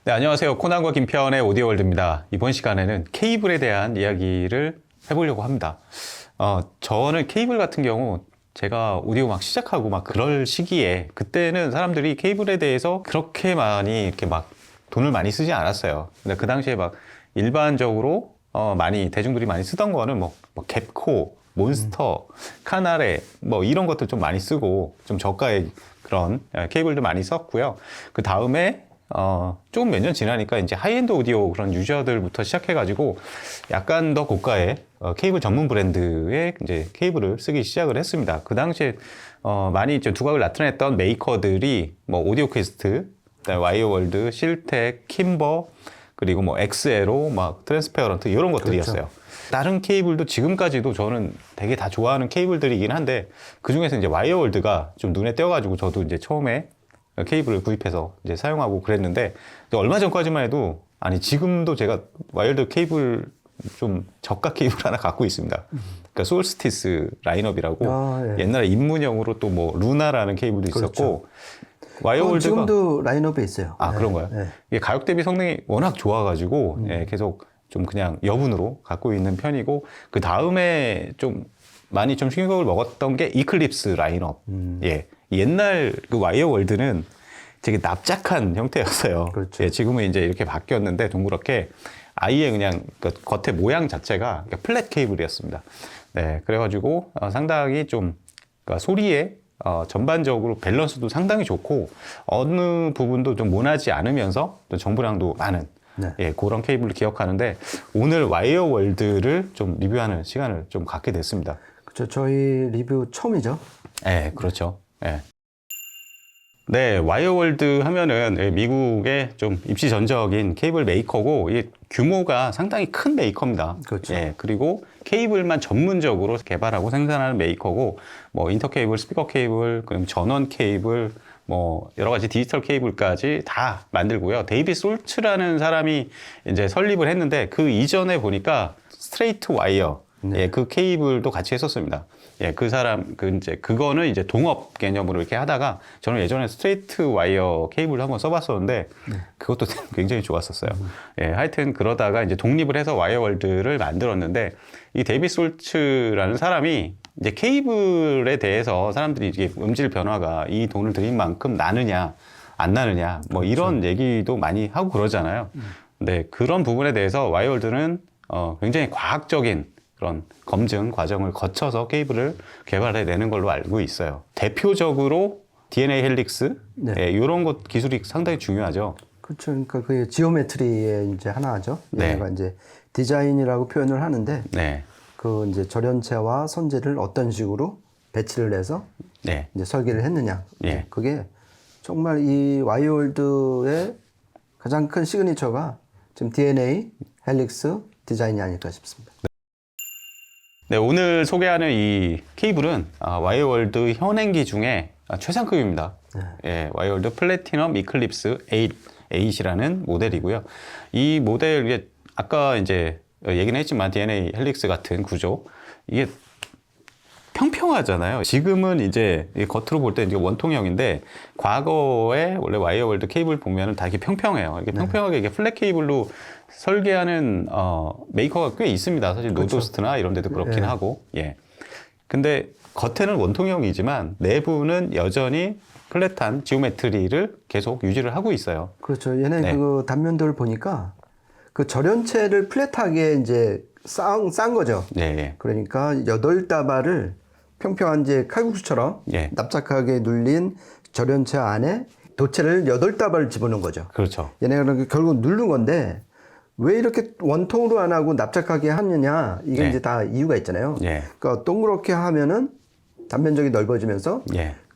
네, 안녕하세요. 코난과 김편의 오디오월드입니다. 이번 시간에는 케이블에 대한 이야기를 해보려고 합니다. 저는 케이블 같은 경우 제가 오디오 막 시작하고 막 그럴 시기에 그때는 사람들이 케이블에 대해서 그렇게 많이 이렇게 막 돈을 많이 쓰지 않았어요. 근데 그 당시에 막 일반적으로 많이 대중들이 많이 쓰던 거는 뭐 갭코, 몬스터, 카나레 뭐 이런 것들 좀 많이 쓰고 좀 저가의 그런 케이블도 많이 썼고요. 그 다음에 조금 몇 년 지나니까 이제 하이엔드 오디오 그런 유저들부터 시작해가지고 약간 더 고가의 케이블 전문 브랜드의 이제 케이블을 쓰기 시작을 했습니다. 그 당시에 많이 이제 두각을 나타냈던 메이커들이 뭐 오디오 퀘스트, 와이어월드, 실텍, 킴버, 그리고 뭐 엑스에로, 막 트랜스페어런트 이런 것들이었어요. 그렇죠. 다른 케이블도 지금까지도 저는 되게 다 좋아하는 케이블들이긴 한데 그 중에서 이제 와이어월드가 좀 눈에 띄어가지고 저도 이제 처음에 케이블을 구입해서 이제 사용하고 그랬는데 얼마 전까지만 해도 아니 지금도 제가 와이어월드 케이블 좀 저가 케이블 하나 갖고 있습니다. 그러니까 솔스티스 라인업이라고 예. 옛날에 입문형으로 또 뭐 루나라는 케이블도 있었고 그렇죠. 와이어월드가 지금도 라인업에 있어요. 아 그런가요? 네. 이게 가격 대비 성능이 워낙 좋아가지고 예, 계속 좀 그냥 여분으로 갖고 있는 편이고 그 다음에 좀 많이 좀 충격을 먹었던 게 이클립스 라인업. 예. 옛날 그 와이어월드는 되게 납작한 형태였어요. 그렇죠. 예, 지금은 이제 이렇게 바뀌었는데 동그랗게 아예 그냥 그 겉에 모양 자체가 플랫 케이블이었습니다. 네, 그래가지고 상당히 좀 그러니까 소리에 전반적으로 밸런스도 상당히 좋고 어느 부분도 좀 모나지 않으면서 또 정보량도 많은 네. 예, 그런 케이블을 기억하는데 오늘 와이어월드를 좀 리뷰하는 시간을 좀 갖게 됐습니다. 그렇죠. 저희 리뷰 처음이죠. 네, 그렇죠. 네. 네, 와이어월드 하면은 미국의 좀 입시 전적인 케이블 메이커고 이 규모가 상당히 큰 메이커입니다. 그렇죠. 예, 그리고 케이블만 전문적으로 개발하고 생산하는 메이커고 뭐 인터 케이블, 스피커 케이블, 그럼 전원 케이블, 뭐 여러 가지 디지털 케이블까지 다 만들고요. 데이빗 솔츠라는 사람이 이제 설립을 했는데 그 이전에 보니까 스트레이트 와이어 네. 예, 그 케이블도 같이 했었습니다. 예, 그 사람, 그거는 이제 동업 개념으로 이렇게 하다가 저는 예전에 스트레이트 와이어 케이블을 한번 써봤었는데 그것도 굉장히 좋았었어요. 예, 하여튼 그러다가 이제 독립을 해서 와이어월드를 만들었는데 이 데이빗 솔츠라는 사람이 이제 케이블에 대해서 사람들이 이게 음질 변화가 이 돈을 들인 만큼 나느냐, 안 나느냐, 뭐 이런 그렇죠. 얘기도 많이 하고 그러잖아요. 근데 그런 부분에 대해서 와이어월드는 굉장히 과학적인 그런 검증 과정을 거쳐서 케이블을 개발해내는 걸로 알고 있어요. 대표적으로 DNA 헬릭스 네. 예, 이런 것 기술이 상당히 중요하죠. 그렇죠. 그러니까 그 지오메트리의 이제 하나죠. 네. 얘가 이제 디자인이라고 표현을 하는데 네. 그 이제 절연체와 선재를 어떤 식으로 배치를 해서 네. 이제 설계를 했느냐. 네. 그게 정말 이 와이어월드의 가장 큰 시그니처가 지금 DNA 헬릭스 디자인이 아닐까 싶습니다. 네, 오늘 소개하는 이 케이블은 와이어월드 현행기 중에 최상급입니다. 네. 예, 와이어월드 플래티넘 이클립스 8이라는 모델이고요. 이 모델, 이게 아까 이제 얘기는 했지만 DNA 헬릭스 같은 구조, 이게 평평하잖아요. 지금은 이제 겉으로 볼 때 이제 원통형인데 과거에 원래 와이어월드 케이블 보면은 다 이렇게 평평해요. 이렇게 평평하게 이게 플랫 케이블로 설계하는 메이커가 꽤 있습니다. 사실 그렇죠. 노도스트나 이런 데도 그렇긴 하고. 예. 근데 겉에는 원통형이지만 내부는 여전히 플랫한 지오메트리를 계속 유지를 하고 있어요. 그렇죠. 얘네 그 단면들을 보니까 그 절연체를 플랫하게 이제 싼 거죠. 네. 그러니까 8다발을 평평한 이제 칼국수처럼 납작하게 눌린 절연체 안에 도체를 8다발을 집어넣은 거죠. 그렇죠. 얘네가 결국 누른 건데 왜 이렇게 원통으로 안 하고 납작하게 하느냐 이게 이제 다 이유가 있잖아요. 그러니까 동그랗게 하면은 단면적이 넓어지면서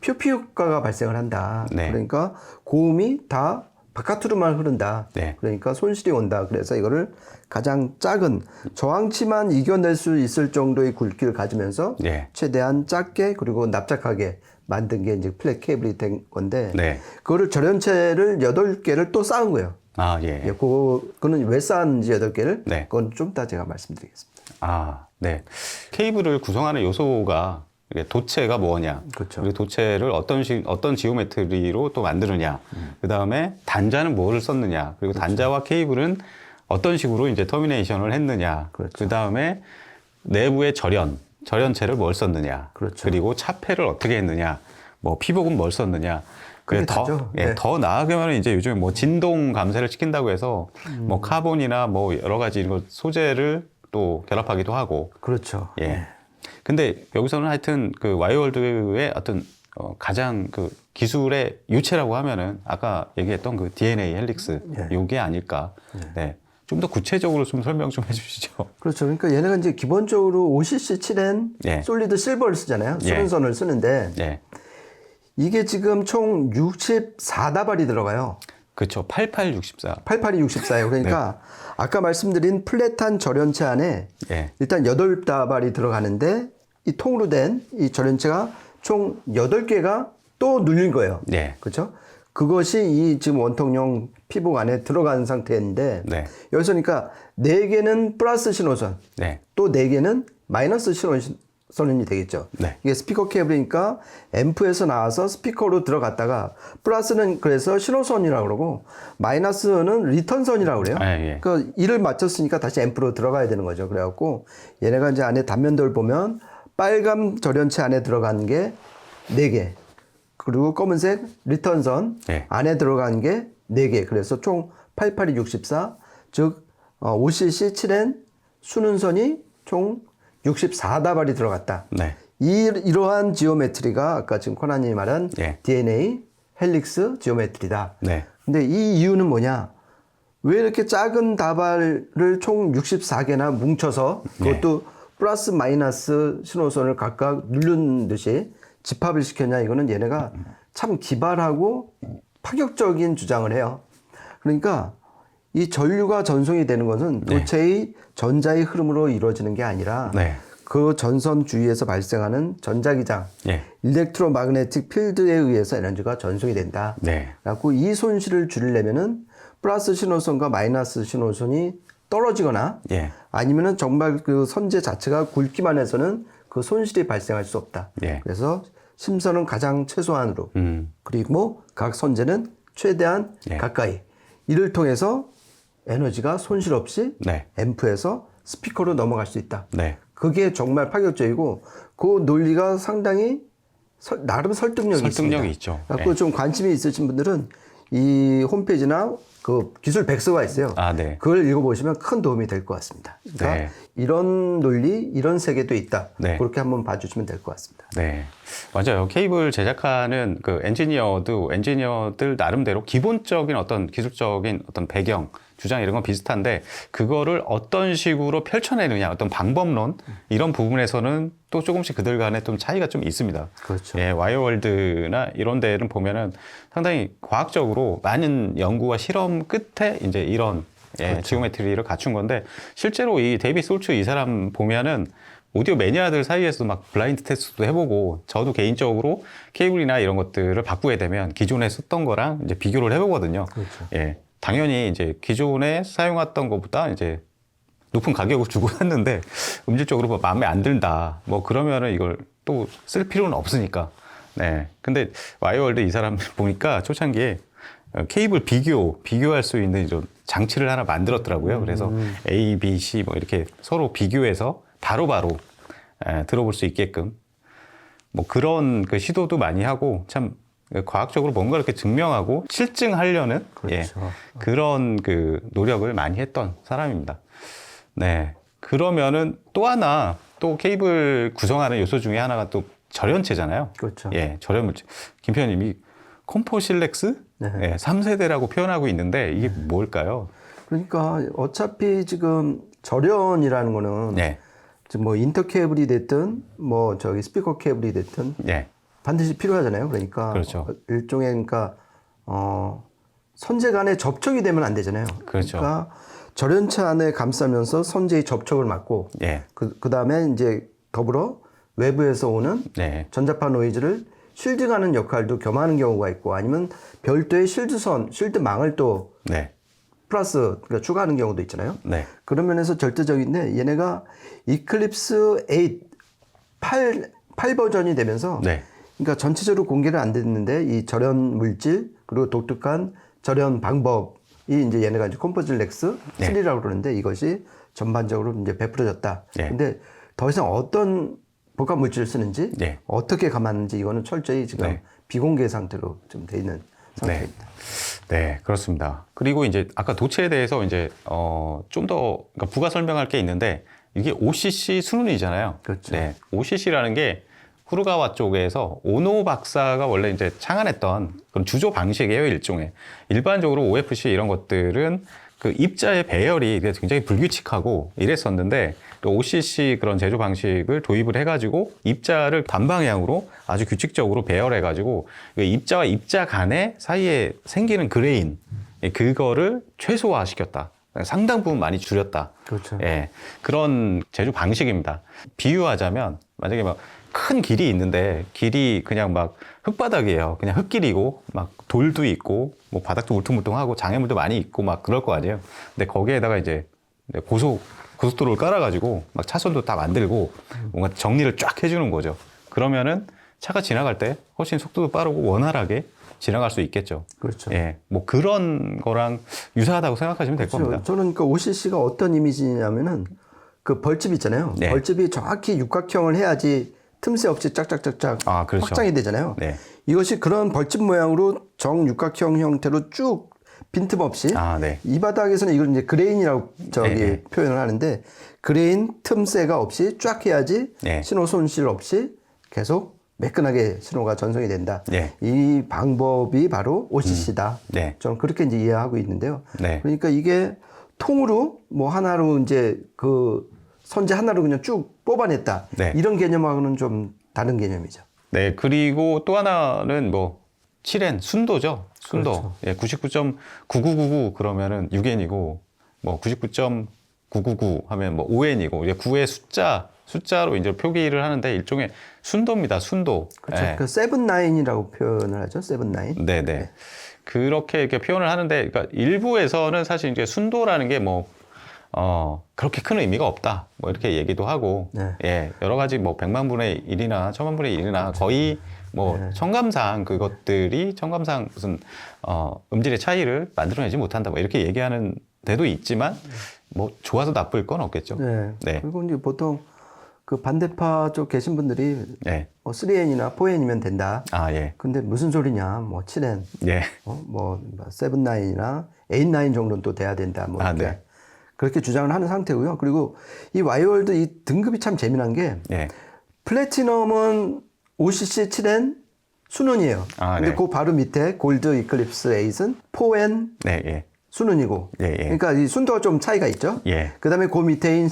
표피 효과가 발생을 한다. 그러니까 고음이 다 바깥으로만 흐른다. 그러니까 손실이 온다. 그래서 이거를 가장 작은 저항치만 이겨낼 수 있을 정도의 굵기를 가지면서 최대한 작게 그리고 납작하게 만든 게 이제 플랫 케이블이 된 건데 그거를 절연체를 8개를 또 쌓은 거예요. 아, 예. 그거는 왜 쌓았는지 8개를 그건 좀 이따 제가 말씀드리겠습니다. 아, 네. 케이블을 구성하는 요소가 이게 도체가 뭐냐, 그렇죠. 그리고 도체를 어떤 지오메트리로 또 만드느냐, 그 다음에 단자는 뭐를 썼느냐, 그리고 단자와 케이블은 어떤 식으로 이제 터미네이션을 했느냐, 그 다음에 내부의 절연체를 뭘 썼느냐, 그리고 차폐를 어떻게 했느냐, 뭐 피복은 뭘 썼느냐. 더 나아가면 이제 요즘에 뭐 진동 감쇄를 시킨다고 해서 뭐 카본이나 뭐 여러 가지 이런 소재를 또 결합하기도 하고. 그렇죠. 예. 근데 여기서는 하여튼 그 와이어월드의 어떤 가장 그 기술의 유체라고 하면은 아까 얘기했던 그 DNA 헬릭스 요게 아닐까. 네. 좀 더 구체적으로 좀 설명 좀 해주시죠. 그렇죠. 그러니까 얘네가 이제 기본적으로 OCC 7N 솔리드 실버를 쓰잖아요. 수능선을 쓰는데 이게 지금 총 64다발이 들어가요. 그렇죠. 8864. 8864예요. 그러니까 아까 말씀드린 플랫한 절연체 안에 일단 8다발이 들어가는데 이 통으로 된 이 절연체가 총 8개가 또 눌린 거예요. 그렇죠? 그것이 이 지금 원통용 피복 안에 들어간 상태인데 여기서 그러니까 4개는 플러스 신호선, 또 4개는 마이너스 신호선이 되겠죠. 이게 스피커 케이블이니까 앰프에서 나와서 스피커로 들어갔다가 플러스는 그래서 신호선이라고 그러고 마이너스는 리턴선이라고 그래요. 그러니까 이를 맞췄으니까 다시 앰프로 들어가야 되는 거죠. 그래갖고 얘네가 이제 안에 단면도를 보면 빨간 절연체 안에 들어간 게 4개. 그리고 검은색 리턴선 안에 들어간 게 4개. 그래서 총 8864, 즉 OCC 7N 순운선이 총 64다발이 들어갔다. 이러한 지오메트리가 아까 지금 코난님이 말한 DNA 헬릭스 지오메트리다. 근데 이 이유는 뭐냐? 왜 이렇게 작은 다발을 총 64개나 뭉쳐서 그것도 플러스 마이너스 신호선을 각각 누른 듯이 집합을 시켰냐? 이거는 얘네가 참 기발하고 파격적인 주장을 해요. 그러니까 이 전류가 전송이 되는 것은 도체의 전자의 흐름으로 이루어지는 게 아니라 그 전선 주위에서 발생하는 전자기장, 일렉트로마그네틱 필드에 의해서 에너지가 전송이 된다. 그래갖고 이 손실을 줄이려면은 플러스 신호선과 마이너스 신호선이 떨어지거나 아니면은 정말 그 선재 자체가 굵기만 해서는 그 손실이 발생할 수 없다. 그래서 심선은 가장 최소한으로 그리고 각 선재는 최대한 가까이 이를 통해서 에너지가 손실 없이 앰프에서 스피커로 넘어갈 수 있다. 그게 정말 파격적이고 그 논리가 상당히 나름 설득력이 있습니다. 있죠. 그래서 좀 관심이 있으신 분들은 이 홈페이지나 그 기술 백서가 있어요. 그걸 읽어보시면 큰 도움이 될 것 같습니다. 그러니까 이런 논리, 이런 세계도 있다. 그렇게 한번 봐주시면 될 것 같습니다. 맞아요. 케이블 제작하는 그 엔지니어들 나름대로 기본적인 어떤 기술적인 어떤 배경, 주장 이런 건 비슷한데 그거를 어떤 식으로 펼쳐내느냐, 어떤 방법론 이런 부분에서는 또 조금씩 그들 간에 좀 차이가 좀 있습니다. 그렇죠. 와이어월드나 이런 데는 보면은 상당히 과학적으로 많은 연구와 실험 끝에 이제 이런 지오메트리를 갖춘 건데 실제로 이 데이비 솔츠 이 사람 보면은 오디오 매니아들 사이에서도 막 블라인드 테스트도 해보고 저도 개인적으로 케이블이나 이런 것들을 바꾸게 되면 기존에 썼던 거랑 이제 비교를 해보거든요. 당연히 이제 기존에 사용했던 것보다 이제 높은 가격을 주고 샀는데 음질적으로 마음에 안 든다. 뭐 그러면은 이걸 또 쓸 필요는 없으니까. 근데 와이어월드 이 사람 보니까 초창기에 케이블 비교할 수 있는 이런 장치를 하나 만들었더라고요. 그래서 A, B, C 뭐 이렇게 서로 비교해서 바로바로 들어볼 수 있게끔 뭐 그런 그 시도도 많이 하고 참 과학적으로 뭔가 이렇게 증명하고 실증하려는 그런 그 노력을 많이 했던 사람입니다. 그러면은 또 하나 또 케이블 구성하는 요소 중에 하나가 또 절연체잖아요. 절연물질. 김 표현님이 콤포실렉스 3세대라고 표현하고 있는데 이게 뭘까요? 그러니까 어차피 지금 절연이라는 거는 뭐 인터 케이블이 됐든 뭐 저기 스피커 케이블이 됐든 반드시 필요하잖아요. 그러니까 일종의 그러니까 선재 간에 접촉이 되면 안 되잖아요. 그러니까 절연체 안에 감싸면서 선재의 접촉을 막고 그다음에 이제 더불어 외부에서 오는 전자파 노이즈를 쉴딩하는 역할도 겸하는 경우가 있고 아니면 별도의 실드망을 또 플러스 그러니까 추가하는 경우도 있잖아요. 그런 면에서 절대적인데 얘네가 이클립스 8 8 버전이 되면서 네. 그러니까 전체적으로 공개는 안 됐는데 이 절연 물질 그리고 독특한 절연 방법이 이제 얘네가 이제 컴포질 렉스 3라고 그러는데 이것이 전반적으로 이제 베풀어졌다. 네. 근데 더 이상 어떤 복합 물질을 쓰는지 네. 어떻게 감았는지 이거는 철저히 지금 네. 비공개 상태로 좀 돼 있는 상태입니다. 네, 그렇습니다. 그리고 이제 아까 도체에 대해서 이제 좀 더 그러니까 부가 설명할 게 있는데 이게 OCC 순운이잖아요. 그렇죠. 네, OCC라는 게 후르가와 쪽에서 오노 박사가 원래 이제 창안했던 그런 주조 방식이에요, 일종의. 일반적으로 OFC 이런 것들은 그 입자의 배열이 굉장히 불규칙하고 이랬었는데 OCC 그런 제조 방식을 도입을 해가지고 입자를 단방향으로 아주 규칙적으로 배열해가지고 입자와 입자 간의 사이에 생기는 그레인 그거를 최소화시켰다. 상당 부분 많이 줄였다. 그렇죠. 예, 그런 제조 방식입니다. 비유하자면 만약에 막 큰 길이 있는데 길이 그냥 막 흙바닥이에요. 그냥 흙길이고 막 돌도 있고 뭐 바닥도 울퉁불퉁하고 장애물도 많이 있고 막 그럴 거 아니에요. 근데 거기에다가 이제 고속도로를 깔아가지고 막 차선도 다 만들고 뭔가 정리를 쫙 해주는 거죠. 그러면은 차가 지나갈 때 훨씬 속도도 빠르고 원활하게 지나갈 수 있겠죠. 그렇죠. 예, 뭐 그런 거랑 유사하다고 생각하시면 될 그렇죠. 겁니다. 저는 그 OCC가 어떤 이미지냐면은 그 벌집 있잖아요. 네. 벌집이 정확히 육각형을 해야지 틈새 없이 짝짝짝짝 그렇죠. 확장이 되잖아요. 네. 이것이 그런 벌집 모양으로 정육각형 형태로 쭉 빈틈없이 네. 이 바닥에서는 이걸 이제 그레인이라고 네. 표현을 하는데 그레인 틈새가 없이 쫙 해야지 네. 신호 손실 없이 계속 매끈하게 신호가 전송이 된다. 네. 이 방법이 바로 OCC다. 네. 저는 그렇게 이제 이해하고 있는데요. 네. 그러니까 이게 통으로 뭐 하나로 이제 그 선재 하나로 그냥 쭉 뽑아냈다. 네. 이런 개념하고는 좀 다른 개념이죠. 네, 그리고 또 하나는 뭐 7N 순도죠. 순도. 그렇죠. 예, 99.9999 그러면은 6N이고 뭐 99.999 하면 뭐 5N이고 이제 9의 숫자로 이제 표기를 하는데 일종의 순도입니다. 순도. 그렇죠. 예. 그 세븐나인이라고 표현을 하죠. 세븐나인. 네, 네. 그렇게 이렇게 표현을 하는데 그러니까 일부에서는 사실 이제 순도라는 게 뭐 그렇게 큰 의미가 없다. 뭐 이렇게 얘기도 하고, 네. 예, 여러 가지 뭐 100만 분의 1이나 1000만 분의 1이나 거의 뭐 청감상 그것들이 청감상 무슨 음질의 차이를 만들어내지 못한다. 뭐 이렇게 얘기하는 데도 있지만 뭐 좋아서 나쁠 건 없겠죠. 네. 네. 그리고 이제 보통 그 반대파 쪽 계신 분들이 네. 3N이나 4N이면 된다. 예. 근데 무슨 소리냐? 뭐 7N, 예. 뭐 7-9이나 8-9 정도는 또 돼야 된다. 뭐 이렇게 네. 그렇게 주장을 하는 상태고요. 그리고 이 와이월드 이 등급이 참 재미난 게 예. 플래티넘은 OCC 7N 순운이에요. 근데 네. 그 바로 밑에 골드 이클립스 8은 4N 네, 예. 순운이고. 예, 예. 그러니까 이 순도가 좀 차이가 있죠. 예. 그다음에 그 밑에인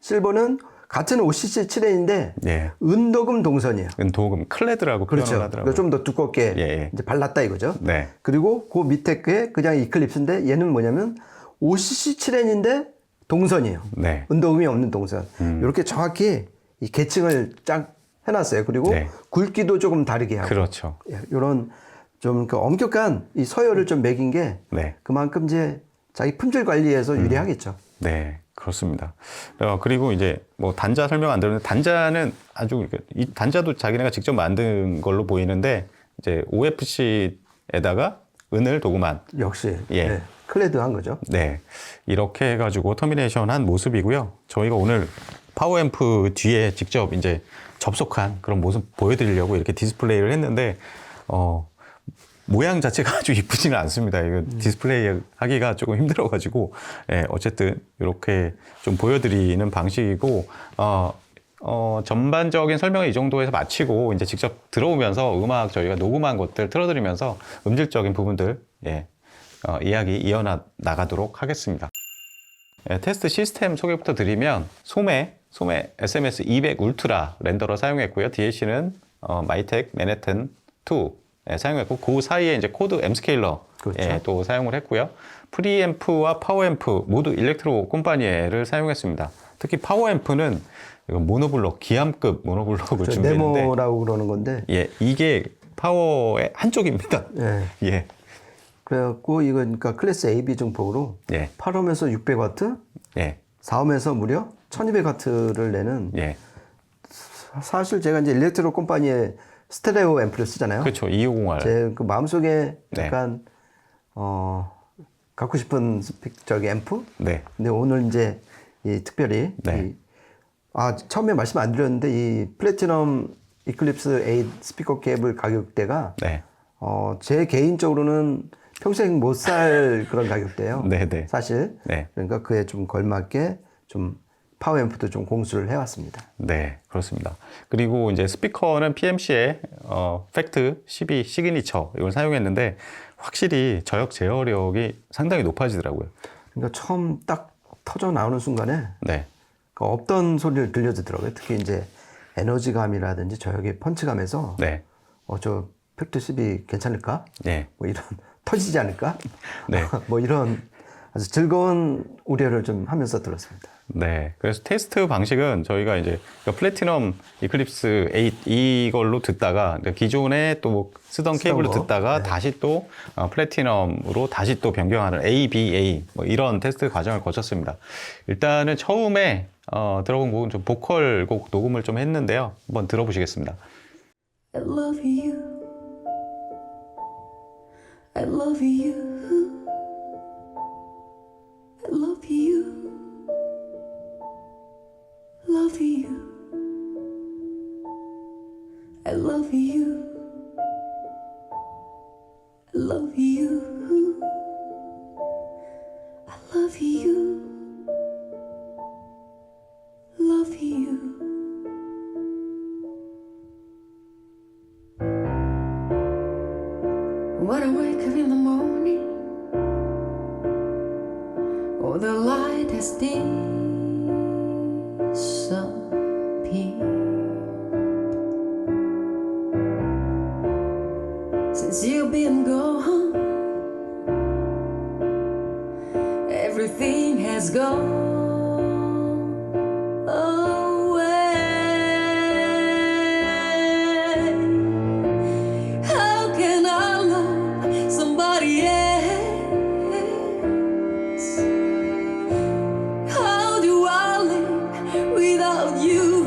실버는 같은 OCC 7N인데 예. 은도금 동선이에요. 은도금 클레드라고 그렇죠. 표현을 하더라고요. 좀 더 두껍게 예. 이제 발랐다 이거죠. 네. 그리고 그 밑에 게 그냥 이클립스인데 얘는 뭐냐면 OCC 7N인데 동선이에요. 네. 은도금이 없는 동선. 이렇게 정확히 이 계층을 쫙 해놨어요. 그리고 네. 굵기도 조금 다르게 하고. 그렇죠. 이런 좀 그 엄격한 이 서열을 좀 매긴 게 네. 그만큼 이제 자기 품질 관리에서 유리하겠죠. 네, 그렇습니다. 그리고 이제 뭐 단자 설명 안 들었는데 단자는 아주 이 단자도 자기네가 직접 만든 걸로 보이는데 이제 OFC에다가 은을 도금한 역시 예. 네, 클레드한 거죠. 네, 이렇게 해가지고 터미네이션한 모습이고요. 저희가 오늘 파워앰프 뒤에 직접 이제 접속한 그런 모습 보여드리려고 이렇게 디스플레이를 했는데 모양 자체가 아주 이쁘지는 않습니다. 이거 디스플레이 하기가 조금 힘들어가지고, 예, 어쨌든 이렇게 좀 보여드리는 방식이고, 전반적인 설명을 이 정도에서 마치고 이제 직접 들어오면서 음악 저희가 녹음한 것들 틀어드리면서 음질적인 부분들, 예, 이야기 이어나가도록 하겠습니다. 예, 테스트 시스템 소개부터 드리면 소메 SMS 200 울트라 렌더러 사용했고요. DAC는 마이텍 맨해튼 2 사용했고 그 사이에 이제 코드 M 스케일러 그렇죠. 또 사용을 했고요. 프리앰프와 파워앰프 모두 일렉트로 콤파니에를 사용했습니다. 특히 파워앰프는 모노블록 기암급 모노블록을 준비했는데 네모라고 그러는 건데 예, 이게 파워의 한쪽입니다. 예. 예. 그래갖고 이거 그러니까 클래스 AB 증폭으로 예. 8옴에서 600와트, 예. 4옴에서 무려 1200와트를 내는 예. 사실 제가 이제 일렉트로 컴퍼니의 스테레오 앰프를 쓰잖아요. 그렇죠. 250R. 제 그 마음속에 네. 약간 갖고 싶은 저기 앰프. 네. 근데 오늘 이제 이 특별히 네. 처음에 말씀 안 드렸는데 이 플래티넘 이클립스 8 스피커 케이블 가격대가 네. 제 개인적으로는 평생 못 살 그런 가격대예요. 네, 네. 사실. 네. 그러니까 그에 좀 걸맞게 좀 파워 앰프도 좀 공수를 해왔습니다. 네, 그렇습니다. 그리고 이제 스피커는 PMC의 팩트 12 시그니처 이걸 사용했는데 확실히 저역 제어력이 상당히 높아지더라고요. 그러니까 처음 딱 터져 나오는 순간에 네. 그러니까 없던 소리를 들려주더라고요. 특히 이제 에너지감이라든지 저역의 펀치감에서 네. 저 팩트 12 괜찮을까? 네. 뭐 이런 터지지 않을까? 네. 뭐 이런 아주 즐거운 우려를 좀 하면서 들었습니다. 네. 그래서 테스트 방식은 저희가 이제 플래티넘 이클립스 8 이걸로 듣다가 기존에 또 쓰던 케이블로 듣다가 네. 다시 또 플래티넘으로 다시 또 변경하는 ABA 뭐 이런 테스트 과정을 거쳤습니다. 일단은 처음에 들어본 곡은 좀 보컬 곡 녹음을 좀 했는데요. 한번 들어보시겠습니다. I love you. I love you. I love you. Love you. I love you. I love you. I love you. Love you. When I wake up in the morning, oh, the light has disappeared. Since you've been gone, everything has gone away. How can I love somebody else? How do I live without you?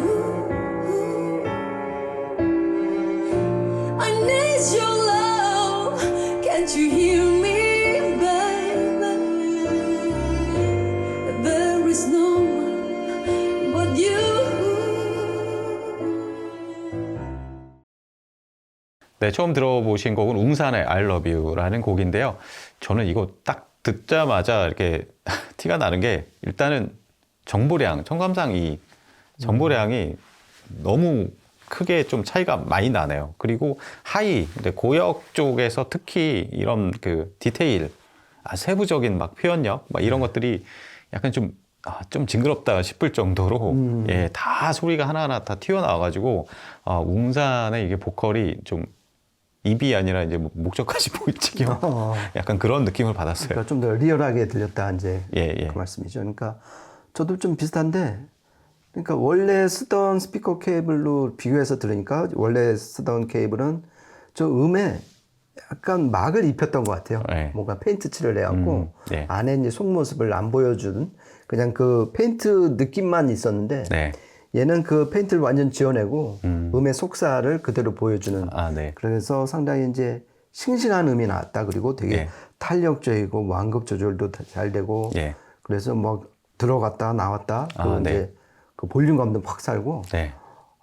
I need your love. Can't you hear me, baby? There is no one but you. 네, 처음 들어보신 곡은 웅산의 I Love You라는 곡인데요. 저는 이거 딱 듣자마자 이렇게 티가 나는 게 일단은 정보량, 청감상 이 정보량이 너무 크게 좀 차이가 많이 나네요. 그리고 하이, 고역 쪽에서 특히 이런 그 디테일, 세부적인 막 표현력, 막 이런 것들이 약간 좀 징그럽다 싶을 정도로 예, 다 소리가 하나하나 다 튀어나와가지고 웅산의 이게 보컬이 좀 입이 아니라 이제 목젖까지 보일 지경 약간 그런 느낌을 받았어요. 그러니까 좀 더 리얼하게 들렸다 이제 예. 그 말씀이죠. 그러니까 저도 좀 비슷한데, 그러니까 원래 쓰던 스피커 케이블로 비교해서 들으니까 원래 쓰던 케이블은 저 음에 약간 막을 입혔던 것 같아요. 네. 뭔가 페인트 칠을 해갖고 네. 안에 이제 속모습을 안 보여주는 그냥 그 페인트 느낌만 있었는데 네. 얘는 그 페인트를 완전 지워내고 음의 속살을 그대로 보여주는. 네. 그래서 상당히 이제 싱싱한 음이 나왔다. 그리고 되게 예. 탄력적이고 완급 조절도 잘 되고. 예. 그래서 뭐 들어갔다 나왔다. 그리고 네. 이제 그 볼륨감도 확 살고. 네.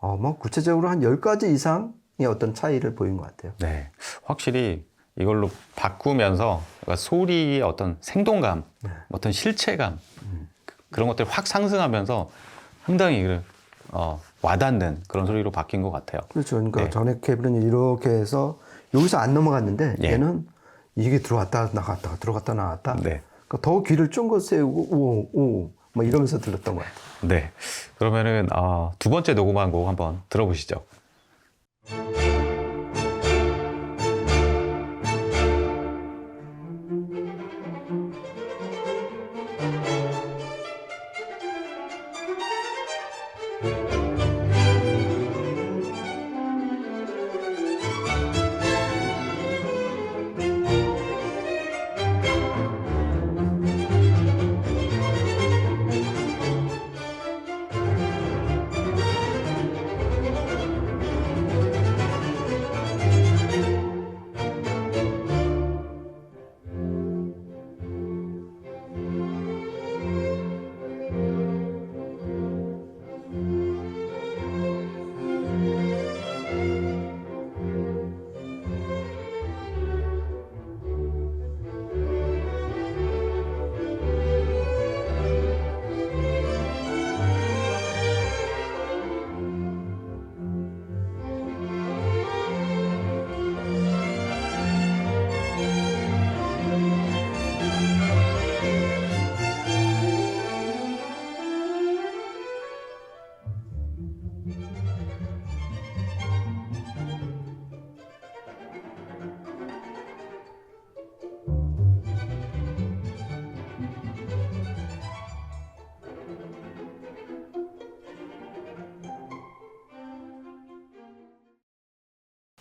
뭐 구체적으로 한 10가지 이상의 어떤 차이를 보인 것 같아요. 네. 확실히 이걸로 바꾸면서 소리의 어떤 생동감, 어떤 실체감, 그런 것들이 확 상승하면서 상당히 와닿는 그런 소리로 바뀐 것 같아요. 그렇죠. 그러니까 네. 전에 케이블은 이렇게 해서 여기서 안 넘어갔는데 예. 얘는 이게 들어왔다 나갔다 들어갔다 나갔다. 네. 그러니까 더 귀를 쫑긋 세우고 오 뭐 이러면서 들었던 것 같아요. 네. 그러면은 두 번째 녹음한 곡 한번 들어보시죠.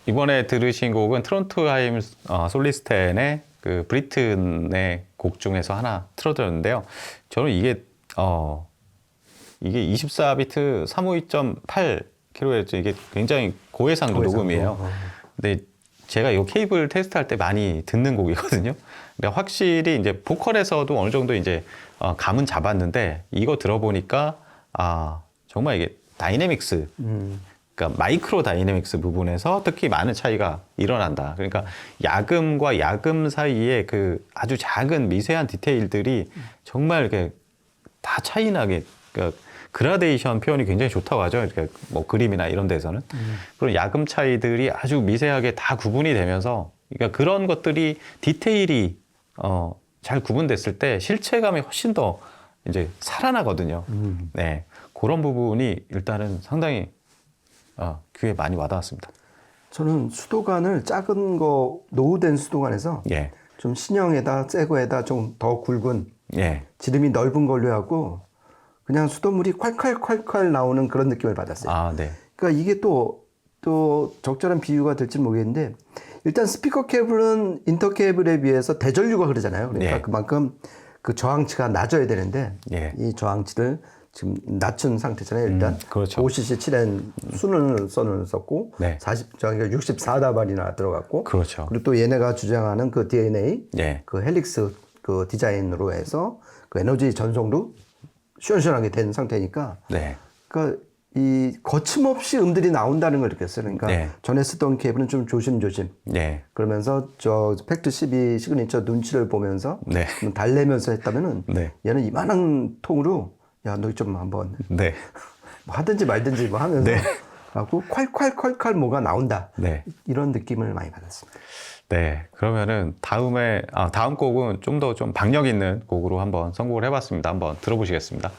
이번에 들으신 곡은 트론트하임 솔리스텐의 그 브리튼의 곡 중에서 하나 틀어드렸는데요. 저는 이게 24비트 352.8kHz 이게 굉장히 고해상도 녹음이에요. 근데 제가 이 케이블 테스트할 때 많이 듣는 곡이거든요. 근데 확실히 이제 보컬에서도 어느 정도 이제 감은 잡았는데 이거 들어보니까 정말 이게 다이내믹스, 그러니까 마이크로 다이내믹스 부분에서 특히 많은 차이가 일어난다. 그러니까 야금과 야금 사이에 그 아주 작은 미세한 디테일들이 정말 이렇게 다 차이 나게, 그러니까 그라데이션 표현이 굉장히 좋다고 하죠. 이렇게 뭐 그림이나 이런 데서는. 그런 야금 차이들이 아주 미세하게 다 구분이 되면서, 그러니까 그런 것들이 디테일이 잘 구분됐을 때 실체감이 훨씬 더 이제 살아나거든요. 네. 그런 부분이 일단은 상당히 귀에 많이 와닿았습니다. 저는 수도관을 작은 거 노후된 수도관에서 예. 좀 신형에다 새 거에다 좀 더 굵은 예. 지름이 넓은 걸로 하고 그냥 수돗물이 콸콸콸콸 나오는 그런 느낌을 받았어요. 네. 그러니까 이게 또 적절한 비유가 될지 모르겠는데 일단 스피커 케이블은 인터 케이블에 비해서 대전류가 흐르잖아요. 그러니까 예. 그만큼 그 저항치가 낮아야 되는데 예. 이 저항치를 지금 낮춘 상태잖아요. 일단 그렇죠. 5cc7N 순을 썼고 네. 64다발이나 들어갔고 그렇죠. 그리고 또 얘네가 주장하는 그 DNA 예. 그 헬릭스 그 디자인으로 해서 그 에너지 전송도 시원시원하게 된 상태니까 네. 그러니까 이 거침없이 음들이 나온다는 걸 느꼈어요. 그러니까 네. 전에 쓰던 케이블은 좀 조심조심 네. 그러면서 저 팩트 12 시그니처 눈치를 보면서 네. 좀 달래면서 했다면은 네. 얘는 이만한 통으로 야 너 좀 한번 네. 뭐 하든지 말든지 뭐 하면서 네. 하고 콸콸콸콸 뭐가 나온다. 네. 이런 느낌을 많이 받았습니다. 네. 그러면은 다음 곡은 좀 더 좀 박력 있는 곡으로 한번 선곡을 해봤습니다. 한번 들어보시겠습니다.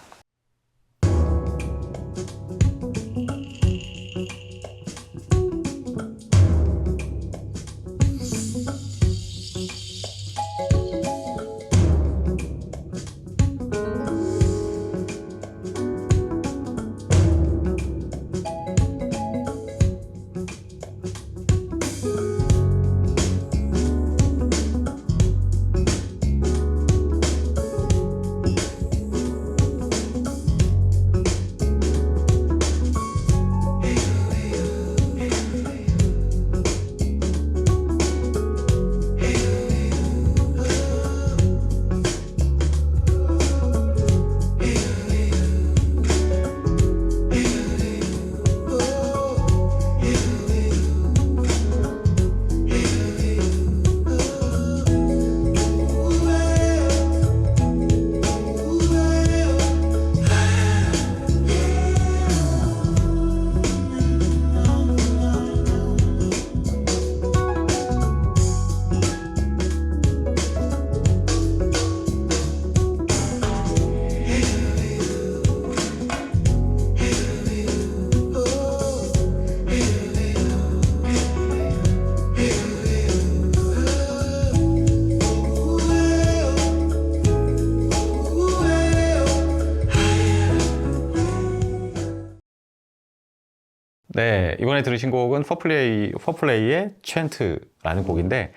네, 이번에 들으신 곡은 퍼플레이의 챈트라는 곡인데,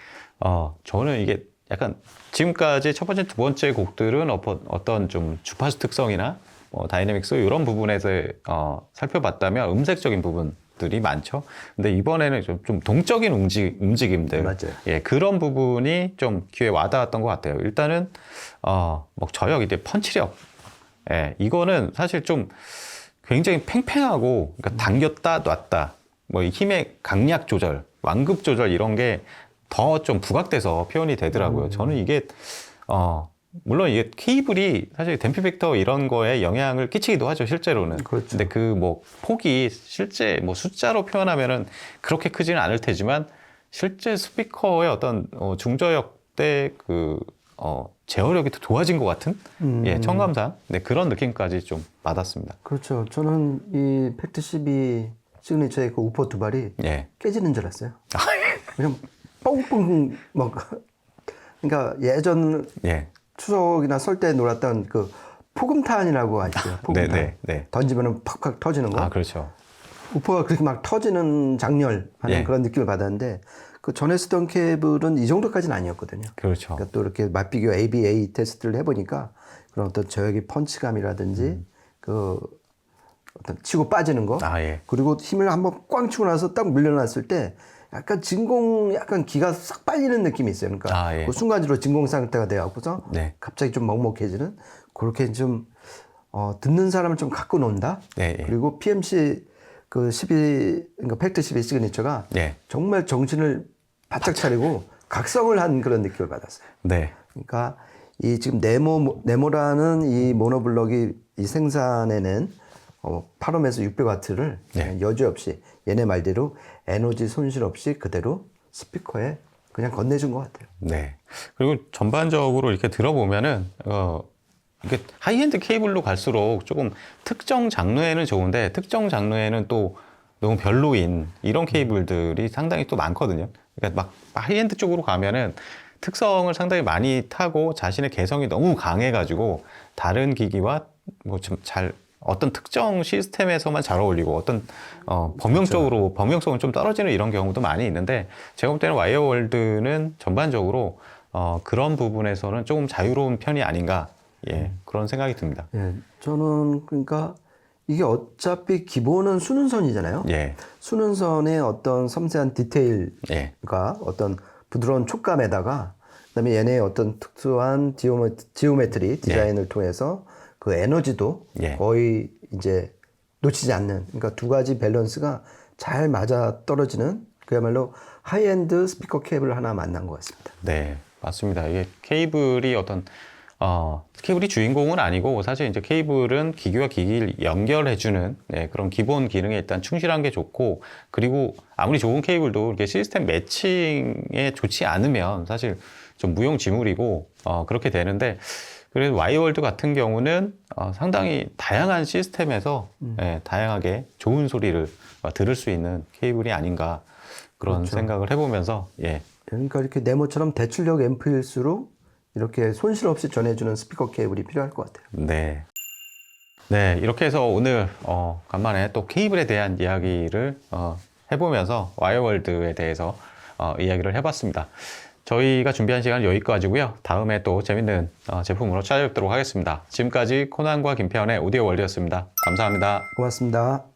저는 이게 약간 지금까지 첫 번째, 두 번째 곡들은 어떤 좀 주파수 특성이나 다이내믹스 이런 부분에서 살펴봤다면 음색적인 부분들이 많죠. 근데 이번에는 좀 동적인 움직임들, 맞아요. 예, 그런 부분이 좀 귀에 와닿았던 것 같아요. 일단은 뭐 저역 이제 펀치력, 예, 이거는 사실 좀 굉장히 팽팽하고, 그러니까 당겼다 놨다, 뭐 힘의 강약 조절, 완급 조절 이런 게 더 좀 부각돼서 표현이 되더라고요. 저는 이게 물론 이게 케이블이 사실 댐핑 팩터 이런 거에 영향을 끼치기도 하죠, 실제로는. 그렇죠. 근데 그 뭐 폭이 실제 뭐 숫자로 표현하면은 그렇게 크지는 않을 테지만 실제 스피커의 어떤 중저역 때 그 제어력이 더 좋아진 것 같은 예, 청감상 네, 그런 느낌까지 좀 받았습니다. 그렇죠. 저는 이 팩트 12 시그니처의 그 우퍼 두 발이 예. 깨지는 줄 알았어요. 그냥 뻥뻥 막 그러니까 예전 예. 추석이나 설 때 놀았던 그 포금탄이라고 아시죠? 포금탄. 네. 던지면은 팍팍 터지는 거. 그렇죠. 우퍼가 그렇게 막 터지는 장렬하는 예. 그런 느낌을 받았는데 그 전에 쓰던 케이블은 이 정도까지는 아니었거든요. 그렇죠. 그러니까 또 이렇게 맛비교 ABA 테스트를 해보니까 그런 어떤 저역의 펀치감이라든지 그 어떤 치고 빠지는 거 예. 그리고 힘을 한번 꽝 치고 나서 딱 밀려났을 때 약간 진공 약간 기가 싹 빨리는 느낌이 있어요. 그러니까 예. 그 순간적으로 진공 상태가 돼갖고서 네. 갑자기 좀 먹먹해지는 그렇게 좀 듣는 사람을 좀 갖고 논다. 네, 예. 그리고 PMC 그 12, 그러니까 팩트 12 시그니처가 네. 정말 정신을 바짝 차리고 각성을 한 그런 느낌을 받았어요. 네. 그러니까 이 지금 네모라는 이 모노블럭이 이 생산해낸 8홈에서 600와트를 네. 여지없이 얘네 말대로 에너지 손실 없이 그대로 스피커에 그냥 건네준 것 같아요. 네. 그리고 전반적으로 이렇게 들어보면은 이게 하이엔드 케이블로 갈수록 조금 특정 장르에는 좋은데 특정 장르에는 또 너무 별로인 이런 케이블들이 상당히 또 많거든요. 그러니까 막 하이엔드 쪽으로 가면은 특성을 상당히 많이 타고 자신의 개성이 너무 강해가지고 다른 기기와 뭐 좀 잘 어떤 특정 시스템에서만 잘 어울리고 어떤 범용적으로 범용성은 좀 떨어지는 이런 경우도 많이 있는데 제가 볼 때는 와이어월드는 전반적으로 그런 부분에서는 조금 자유로운 편이 아닌가 그런 생각이 듭니다. 예, 저는 그러니까 이게 어차피 기본은 수능선이잖아요. 예. 수능선의 어떤 섬세한 디테일과 예. 어떤 부드러운 촉감에다가 그다음에 얘네의 어떤 특수한 지오메트리 디자인을 통해서 그 에너지도 거의 이제 놓치지 않는 그러니까 두 가지 밸런스가 잘 맞아 떨어지는 그야말로 하이엔드 스피커 케이블 하나 만난 것 같습니다. 네, 맞습니다. 이게 케이블이 케이블이 주인공은 아니고 사실 이제 케이블은 기기와 기기를 연결해주는 그런 기본 기능에 일단 충실한 게 좋고 그리고 아무리 좋은 케이블도 이렇게 시스템 매칭에 좋지 않으면 사실 좀 무용지물이고 그렇게 되는데 그래서 와이어월드 같은 경우는 상당히 다양한 시스템에서 다양하게 좋은 소리를 들을 수 있는 케이블이 아닌가 그런 그렇죠. 생각을 해보면서 그러니까 이렇게 네모처럼 대출력 앰프일수록 이렇게 손실 없이 전해주는 스피커 케이블이 필요할 것 같아요. 네. 네, 이렇게 해서 오늘 간만에 또 케이블에 대한 이야기를 해보면서 와이어월드에 대해서 이야기를 해봤습니다. 저희가 준비한 시간은 여기까지고요. 다음에 또 재밌는 제품으로 찾아뵙도록 하겠습니다. 지금까지 코난과 김태현의 오디오 월드였습니다. 감사합니다. 고맙습니다.